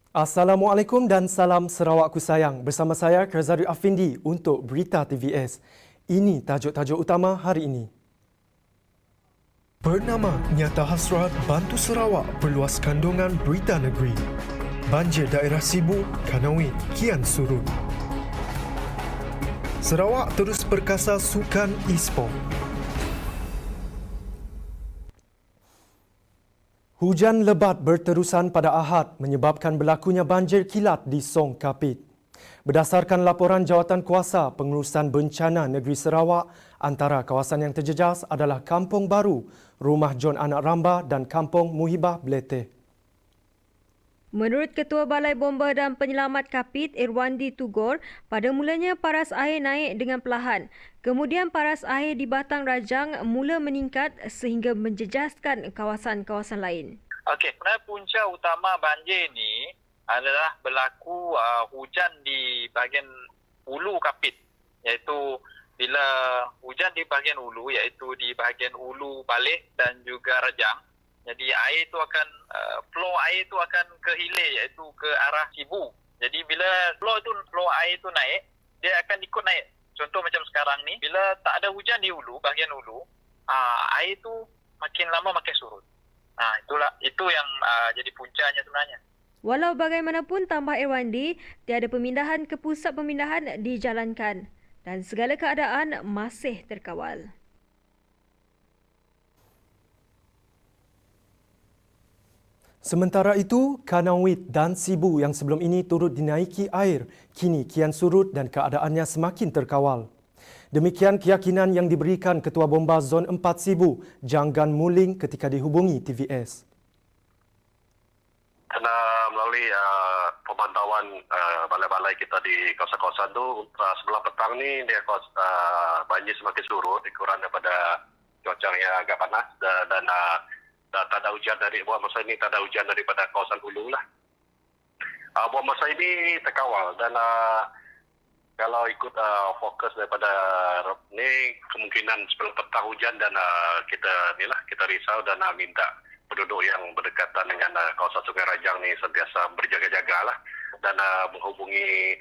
Assalamualaikum dan salam Sarawakku sayang. Bersama saya Kerzari Afindi untuk Berita TVS. Ini tajuk-tajuk utama hari ini. Bernama Nyata Hasrat Bantu Sarawak Perluas Kandungan Berita Negeri. Banjir daerah Sibu, Kanawit kian surut. Sarawak terus perkasa sukan e-sport. Hujan lebat berterusan pada Ahad menyebabkan berlakunya banjir kilat di Song Kapit. Berdasarkan laporan Jawatankuasa Pengurusan Bencana Negeri Sarawak, antara kawasan yang terjejas adalah Kampung Baru, Rumah John Anak Ramba dan Kampung Muhibah Beleteh. Menurut Ketua Balai Bomba dan Penyelamat Kapit, Irwandi Tugor, pada mulanya paras air naik dengan perlahan. Kemudian paras air di Batang Rajang mula meningkat sehingga menjejaskan kawasan-kawasan lain. Okey, sebenarnya punca utama banjir ni adalah berlaku hujan di bahagian hulu Kapit, iaitu bila hujan di bahagian hulu, iaitu di bahagian hulu Baleh dan juga Rajang. Jadi air itu akan flow air itu akan ke hilir, iaitu ke arah Sibu. Jadi bila flow air itu naik, dia akan ikut naik. Contoh macam sekarang ni, bila tak ada hujan di hulu, bahagian hulu, air itu makin lama makin surut. Itu yang jadi puncanya sebenarnya. Walau bagaimanapun, tambah Irwandi, tiada pemindahan ke pusat pemindahan dijalankan dan segala keadaan masih terkawal. Sementara itu, Kanawit dan Sibu yang sebelum ini turut dinaiki air, kini kian surut dan keadaannya semakin terkawal. Demikian keyakinan yang diberikan Ketua Bomba Zon 4 Sibu, Janggan Muling ketika dihubungi TVS. Karena melalui pemantauan balai-balai kita di kawasan-kawasan itu, sebelah petang ni dia banjir semakin surut kurang daripada cuaca yang agak panas dan tak ada hujan buat masa ini tak ada hujan daripada kawasan hulu lah. Buat masa ini terkawal dan kalau ikut fokus daripada ni kemungkinan sebelum petang hujan dan kita risau dan minta penduduk yang berdekatan dengan kawasan Sungai Rajang ni sentiasa berjaga-jaga lah dan menghubungi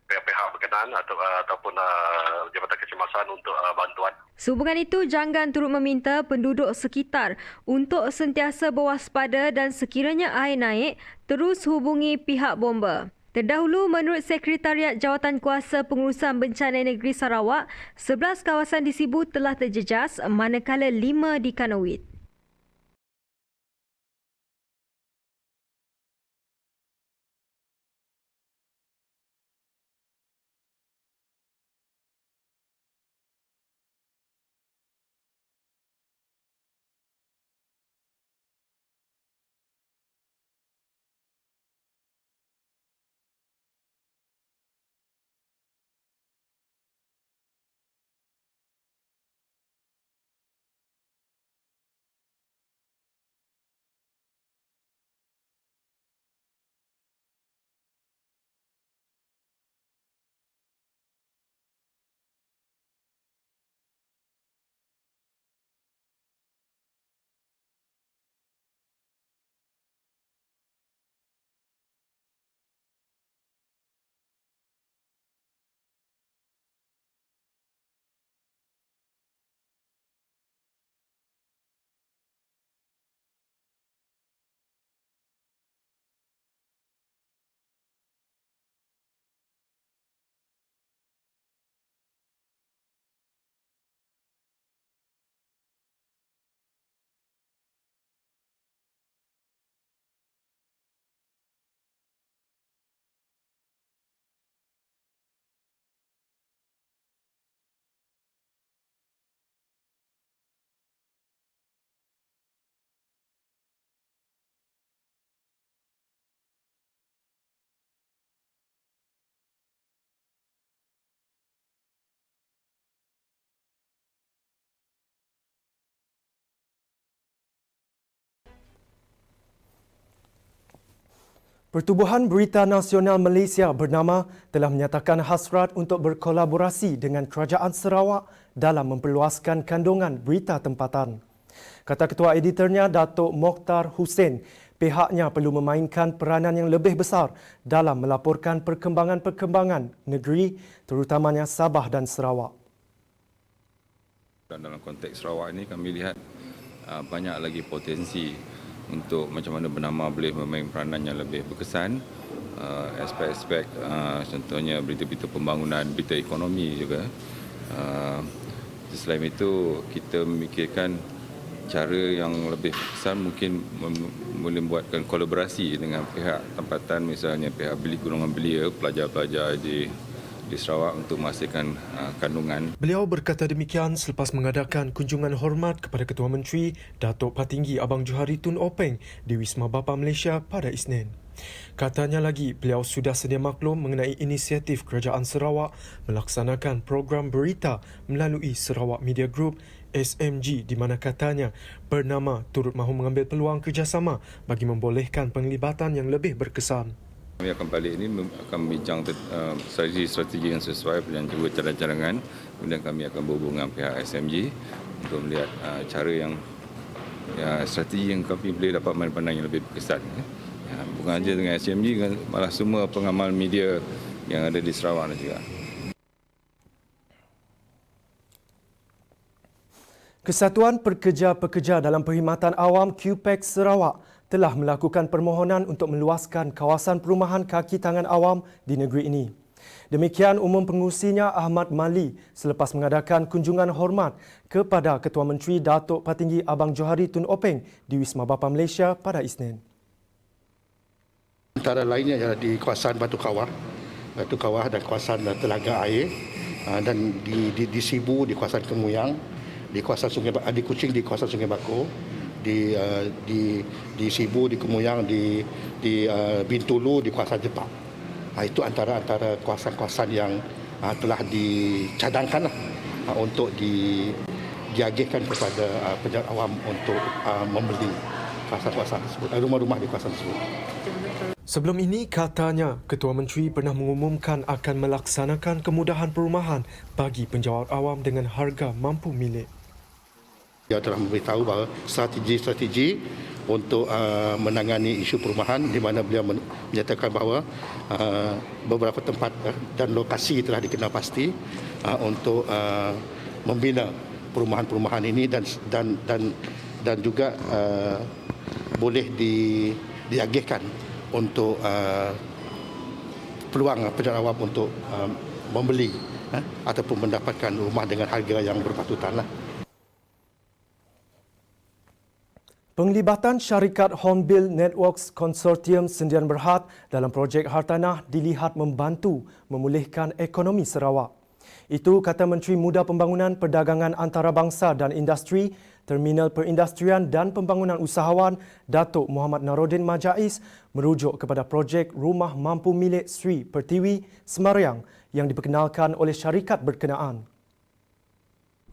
pihak-pihak berkenaan ataupun Jabatan Kecemasan untuk bantuan. Sehubungan itu, Janggan turut meminta penduduk sekitar untuk sentiasa berwaspada dan sekiranya air naik, terus hubungi pihak bomba. Terdahulu, menurut Sekretariat Jawatankuasa Pengurusan Bencana Negeri Sarawak, 11 kawasan di Sibu telah terjejas manakala 5 di Kanawit. Pertubuhan Berita Nasional Malaysia bernama telah menyatakan hasrat untuk berkolaborasi dengan Kerajaan Sarawak dalam memperluaskan kandungan berita tempatan. Kata Ketua Editornya Datuk Mokhtar Hussein, Pihaknya perlu memainkan peranan yang lebih besar dalam melaporkan perkembangan-perkembangan negeri, terutamanya Sabah dan Sarawak. Dan dalam konteks Sarawak ini kami lihat banyak lagi potensi untuk macam mana Bernama boleh memain peranan yang lebih berkesan. Aspek-aspek contohnya berita-berita pembangunan, berita ekonomi juga. Selain itu kita memikirkan cara yang lebih besar mungkin boleh membuatkan kolaborasi dengan pihak tempatan, misalnya pihak golongan belia, pelajar-pelajar di Sarawak untuk menghasilkan kandungan. Beliau berkata demikian selepas mengadakan kunjungan hormat kepada Ketua Menteri Datuk Patinggi Abang Johari Tun Openg di Wisma Bapa Malaysia pada Isnin. Katanya lagi, beliau sudah sedia maklum mengenai inisiatif Kerajaan Sarawak melaksanakan program berita melalui Sarawak Media Group SMG, di mana katanya Bernama turut mahu mengambil peluang kerjasama bagi membolehkan penglibatan yang lebih berkesan. Kami akan balik ini akan membincang strategi yang sesuai dan juga cadangan. Kemudian kami akan berhubung dengan pihak SMG untuk melihat cara yang strategi yang kami boleh dapat pandang yang lebih berkesan. Bukan saja dengan SMG, malah semua pengamal media yang ada di Sarawak juga. Kesatuan Pekerja-Pekerja dalam Perkhidmatan Awam QPEX Sarawak telah melakukan permohonan untuk meluaskan kawasan perumahan kaki tangan awam di negeri ini. Demikian umum pengurusinya Ahmad Mali selepas mengadakan kunjungan hormat kepada Ketua Menteri Datuk Patinggi Abang Johari Tun Openg di Wisma Bapa Malaysia pada Isnin. Antara lainnya adalah di kawasan Batu Kawah dan kawasan Telaga Air, dan di Sibu di kawasan Kemuyang, di kawasan Sungai di Kuching di kawasan Sungai Bakor, di Sibu di Kemuyang, di Bintulu di kawasan Jepak. Itu antara kawasan-kawasan yang telah dicadangkan untuk diagihkan kepada pejabat awam untuk membeli kawasan-kawasan tersebut, rumah-rumah di kawasan tersebut. Sebelum ini, katanya Ketua Menteri pernah mengumumkan akan melaksanakan kemudahan perumahan bagi penjawat awam dengan harga mampu milik. Dia telah memberitahu bahawa strategi untuk menangani isu perumahan, di mana beliau menyatakan bahawa beberapa tempat dan lokasi telah dikenal pasti untuk membina perumahan-perumahan ini dan juga boleh diagihkan untuk peluang penjawat awam untuk membeli ataupun mendapatkan rumah dengan harga yang berpatutan. Penglibatan syarikat Hornbill Networks Consortium Sdn Bhd dalam projek hartanah dilihat membantu memulihkan ekonomi Sarawak. Itu kata Menteri Muda Pembangunan Perdagangan Antarabangsa dan Industri, Terminal Perindustrian dan Pembangunan Usahawan Datuk Muhammad Naruddin Majais merujuk kepada projek Rumah Mampu Milik Sri Pertiwi Semariang yang diperkenalkan oleh syarikat berkenaan.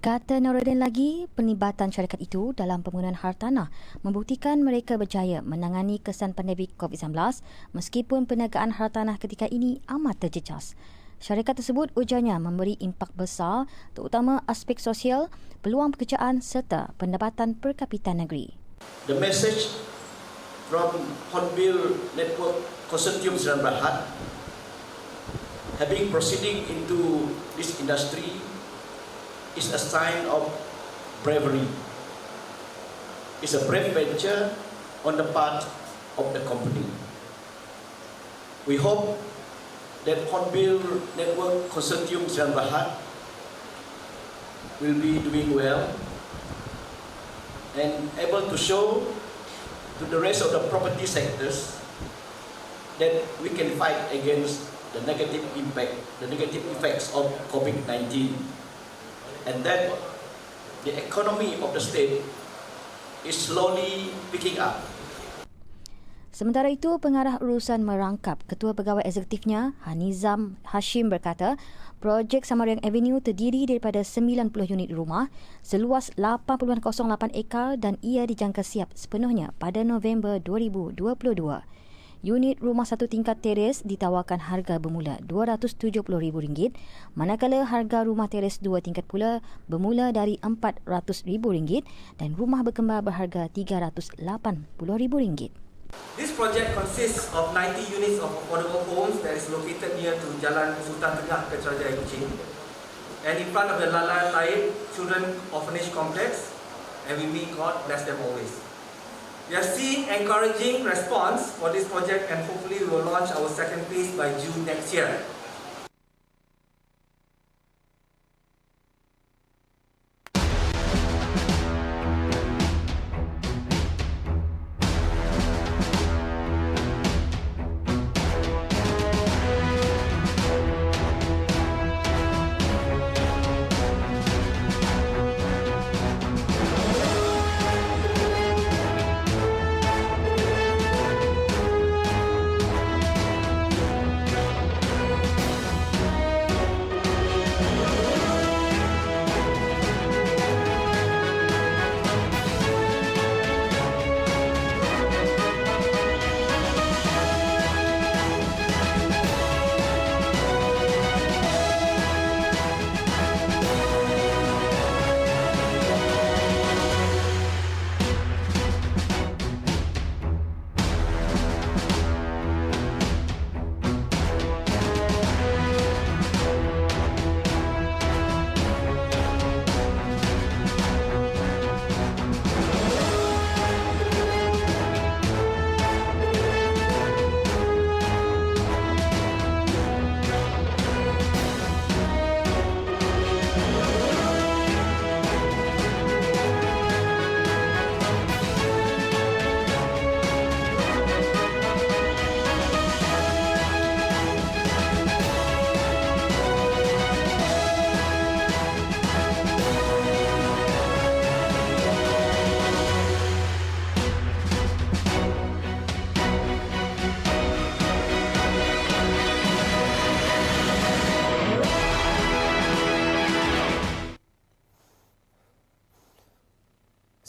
Kata Naruddin lagi, penlibatan syarikat itu dalam penggunaan hartanah membuktikan mereka berjaya menangani kesan pandemik COVID-19 meskipun perniagaan hartanah ketika ini amat terjejas. Syarikat tersebut ujarnya memberi impak besar terutama aspek sosial, peluang pekerjaan serta pendapatan per kapita negeri. The message from Hornbill Network Consortium Sdn Bhd, having proceeding into this industry, is a sign of bravery. It's a brave venture on the part of the company. We hope that Hornbill Network Consortium Sdn Bhd will be doing well and able to show to the rest of the property sectors that we can fight against the negative impact, the negative effects of COVID-19, and that the economy of the state is slowly picking up. Sementara itu, Pengarah Urusan Merangkap Ketua Pegawai Eksekutifnya, Hanizam Hashim berkata, projek Semariang Avenue terdiri daripada 90 unit rumah seluas 8.08 ekar dan ia dijangka siap sepenuhnya pada November 2022. Unit rumah satu tingkat teres ditawarkan harga bermula RM270,000, manakala harga rumah teres dua tingkat pula bermula dari RM400,000 dan rumah berkembar berharga RM380,000. This project consists of 90 units of affordable homes that is located near to Jalan Sultan Tengah, Putrajaya, Kuching, and in front of the Lala Taib Children Orphanage Complex, and we may God bless them always. We are seeing encouraging response for this project, and hopefully we will launch our second phase by June next year.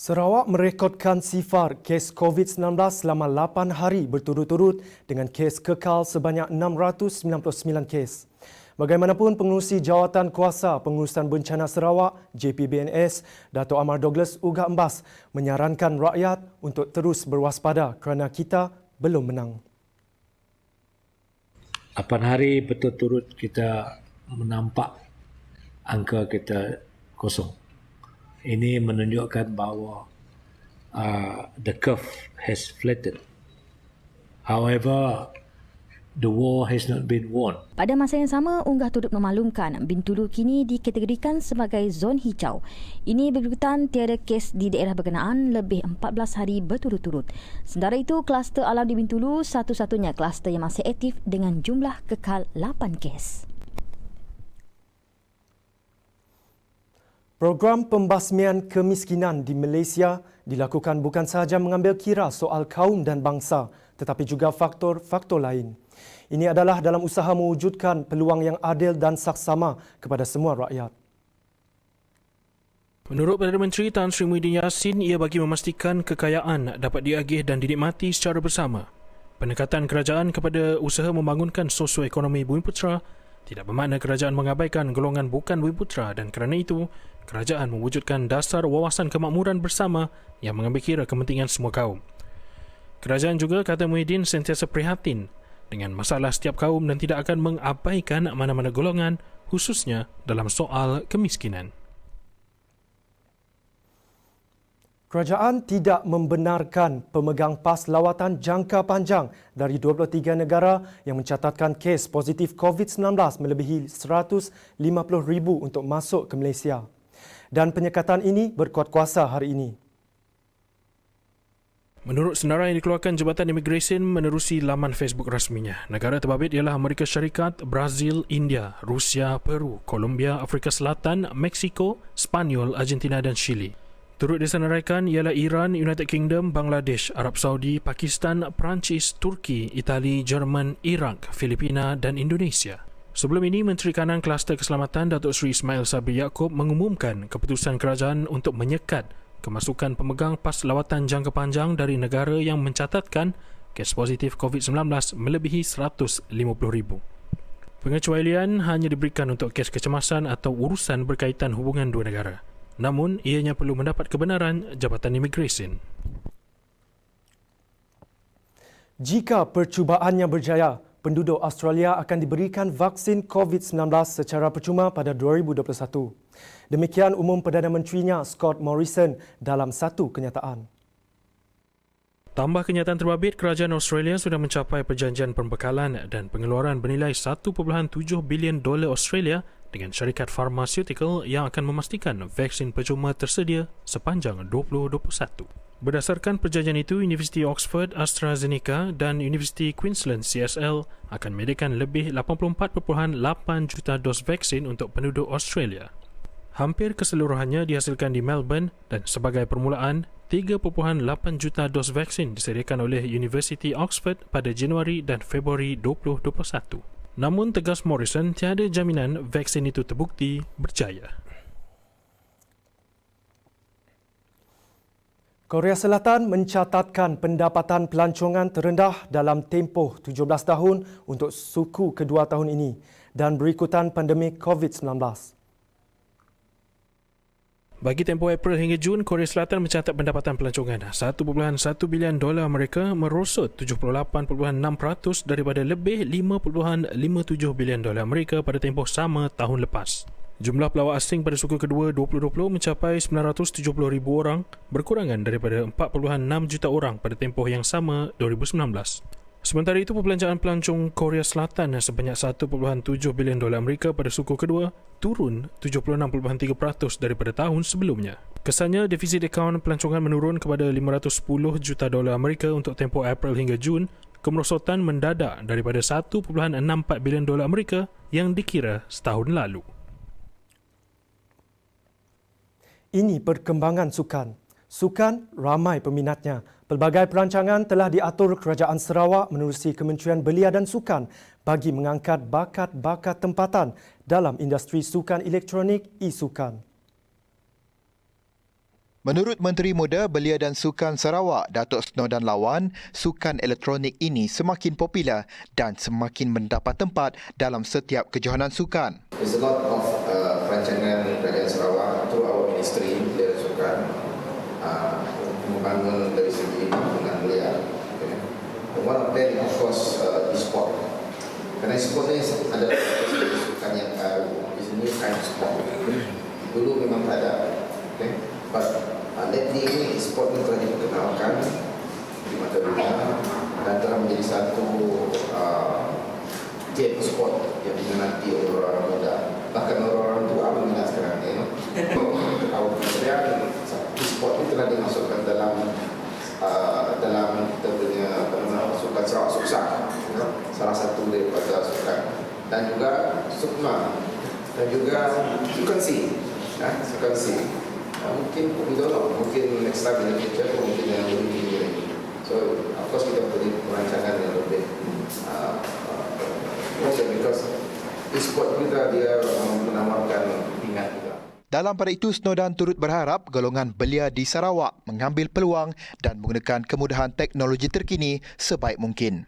Sarawak merekodkan sifar kes COVID-19 selama 8 hari berturut-turut dengan kes kekal sebanyak 699 kes. Bagaimanapun, Pengerusi Jawatan Kuasa Pengurusan Bencana Sarawak JPBNS, Dato' Amar Douglas Uga Embas menyarankan rakyat untuk terus berwaspada kerana kita belum menang. 8 hari berturut-turut kita menampak angka kita kosong. Ini menunjukkan bahawa the curve has flattened. However, the war has not been won. Pada masa yang sama, unggah turut memaklumkan Bintulu kini dikategorikan sebagai zon hijau. Ini berikutan tiada kes di daerah berkenaan lebih 14 hari berturut-turut. Sementara itu, kluster alam di Bintulu satu-satunya kluster yang masih aktif dengan jumlah kekal 8 kes. Program pembasmian kemiskinan di Malaysia dilakukan bukan sahaja mengambil kira soal kaum dan bangsa, tetapi juga faktor-faktor lain. Ini adalah dalam usaha mewujudkan peluang yang adil dan saksama kepada semua rakyat. Menurut Perdana Menteri Tan Sri Muhyiddin Yassin, ia bagi memastikan kekayaan dapat diagih dan dinikmati secara bersama. Pendekatan kerajaan kepada usaha membangunkan sosioekonomi Bumiputera tidak bermakna kerajaan mengabaikan golongan bukan Bumiputera, dan kerana itu, kerajaan mewujudkan dasar wawasan kemakmuran bersama yang mengambil kira kepentingan semua kaum. Kerajaan juga, kata Muhyiddin, sentiasa prihatin dengan masalah setiap kaum dan tidak akan mengabaikan mana-mana golongan, khususnya dalam soal kemiskinan. Kerajaan tidak membenarkan pemegang pas lawatan jangka panjang dari 23 negara yang mencatatkan kes positif COVID-19 melebihi 150,000 untuk masuk ke Malaysia. Dan penyekatan ini berkuat kuasa hari ini. Menurut senarai yang dikeluarkan Jabatan Imigresen menerusi laman Facebook rasminya, negara terbabit ialah Amerika Syarikat, Brazil, India, Rusia, Peru, Colombia, Afrika Selatan, Meksiko, Spanyol, Argentina dan Chile. Turut disenaraikan ialah Iran, United Kingdom, Bangladesh, Arab Saudi, Pakistan, Perancis, Turki, Itali, Jerman, Iraq, Filipina dan Indonesia. Sebelum ini, Menteri Kanan Kluster Keselamatan Datuk Seri Ismail Sabri Yaakob mengumumkan keputusan kerajaan untuk menyekat kemasukan pemegang pas lawatan jangka panjang dari negara yang mencatatkan kes positif COVID-19 melebihi 150,000. Pengecualian hanya diberikan untuk kes kecemasan atau urusan berkaitan hubungan dua negara. Namun, ianya perlu mendapat kebenaran Jabatan Imigresen. Jika percubaannya berjaya, penduduk Australia akan diberikan vaksin COVID-19 secara percuma pada 2021. Demikian umum Perdana Menterinya Scott Morrison dalam satu kenyataan. Tambah kenyataan terbabit, kerajaan Australia sudah mencapai perjanjian pembekalan dan pengeluaran bernilai 1.7 bilion dolar Australia dengan syarikat farmaseutical yang akan memastikan vaksin percuma tersedia sepanjang 2021. Berdasarkan perjanjian itu, Universiti Oxford AstraZeneca dan Universiti Queensland CSL akan menyediakan lebih 84.8 juta dos vaksin untuk penduduk Australia. Hampir keseluruhannya dihasilkan di Melbourne dan sebagai permulaan, 3.8 juta dos vaksin disediakan oleh Universiti Oxford pada Januari dan Februari 2021. Namun tegas Morrison, tiada jaminan vaksin itu terbukti berjaya. Korea Selatan mencatatkan pendapatan pelancongan terendah dalam tempoh 17 tahun untuk suku kedua tahun ini dan berikutan pandemik COVID-19. Bagi tempoh April hingga Jun, Korea Selatan mencatat pendapatan pelancongan 1.1 bilion dolar Amerika merosot 78.6% daripada lebih 5.57 bilion dolar Amerika pada tempoh sama tahun lepas. Jumlah pelawak asing pada suku kedua 2020 mencapai 970,000 orang, berkurangan daripada 4.6 juta orang pada tempoh yang sama 2019. Sementara itu, perbelanjaan pelancong Korea Selatan sebanyak 1.7 bilion dolar Amerika pada suku kedua turun 76.3% daripada tahun sebelumnya. Kesannya, defisit akaun pelancongan menurun kepada 510 juta dolar Amerika untuk tempoh April hingga Jun. Kemerosotan mendadak daripada 1.64 bilion dolar Amerika yang dikira setahun lalu. Ini perkembangan sukan. Sukan ramai peminatnya. Pelbagai perancangan telah diatur Kerajaan Sarawak menerusi Kementerian Belia dan Sukan bagi mengangkat bakat-bakat tempatan dalam industri sukan elektronik e-sukan. Menurut Menteri Muda Belia dan Sukan Sarawak, Datuk Snodan Lawan, sukan elektronik ini semakin popular dan semakin mendapat tempat dalam setiap kejohanan sukan. There's a lot of perancangan Kerajaan Sarawak through our ministry Belia dan Sukan membangun dari segi pembangunan belia. Okay. One of them, of course, e-sport. Kerana e-sport ni adalah sukan yang baru, is a new kind of sport. Dulu memang tak ada, okay. But lately ini e-sport ni telah diperkenalkan di mata dunia dan telah menjadi satu game sport yang diminati oleh orang-orang muda. Bahkan orang-orang tua meminat sekarang ni. Kalau kemudian e-sport ini telah dimasukkan dalam kita punya sukan Sarawak Suksak, salah satu daripada sukan, dan juga Sukma dan juga Sukan C. Sukan C. Mungkin mungkin next time in the future mungkin yang lebih tinggi lagi. So of course kita perlu perancangan yang lebih because e-sport kita dia menawarkan minat juga. Dalam pada itu, Snodan turut berharap golongan belia di Sarawak mengambil peluang dan menggunakan kemudahan teknologi terkini sebaik mungkin.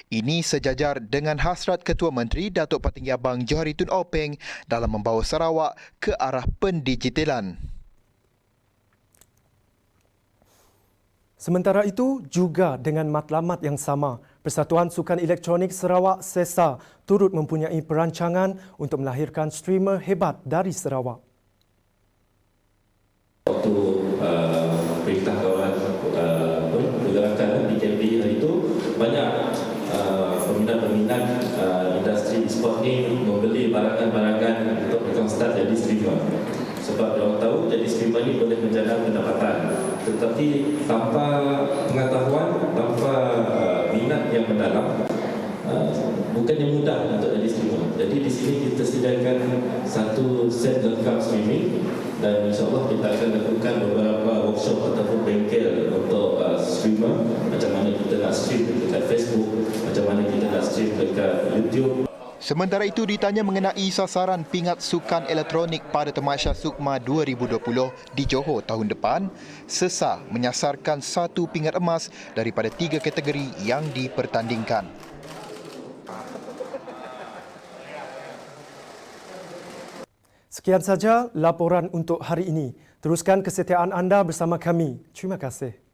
Ini sejajar dengan hasrat Ketua Menteri Datuk Patinggi Abang Johari Tun Openg dalam membawa Sarawak ke arah pendigitalan. Sementara itu, juga dengan matlamat yang sama, Persatuan Sukan Elektronik Sarawak SESA turut mempunyai perancangan untuk melahirkan streamer hebat dari Sarawak. Waktu perintah kawan pergerakan BKB hari itu, banyak peminat-peminat industri e-sport ni membeli barangan-barangan untuk mereka start jadi streamer. Sebab orang tahu jadi streamer ni boleh menjaga pendapatan. Tetapi tanpa pengetahuan, tanpa minat yang mendalam, bukannya mudah untuk jadi streamer. Jadi di sini kita sediakan satu set lengkap streaming dan insyaAllah kita akan lakukan beberapa workshop ataupun bengkel untuk streamer. Macam mana kita nak stream dekat Facebook, macam mana kita nak stream dekat YouTube. Sementara itu, ditanya mengenai sasaran pingat sukan elektronik pada Tamasya Sukma 2020 di Johor tahun depan, SESA menyasarkan 1 pingat emas daripada 3 kategori yang dipertandingkan. Sekian saja laporan untuk hari ini. Teruskan kesetiaan anda bersama kami. Terima kasih.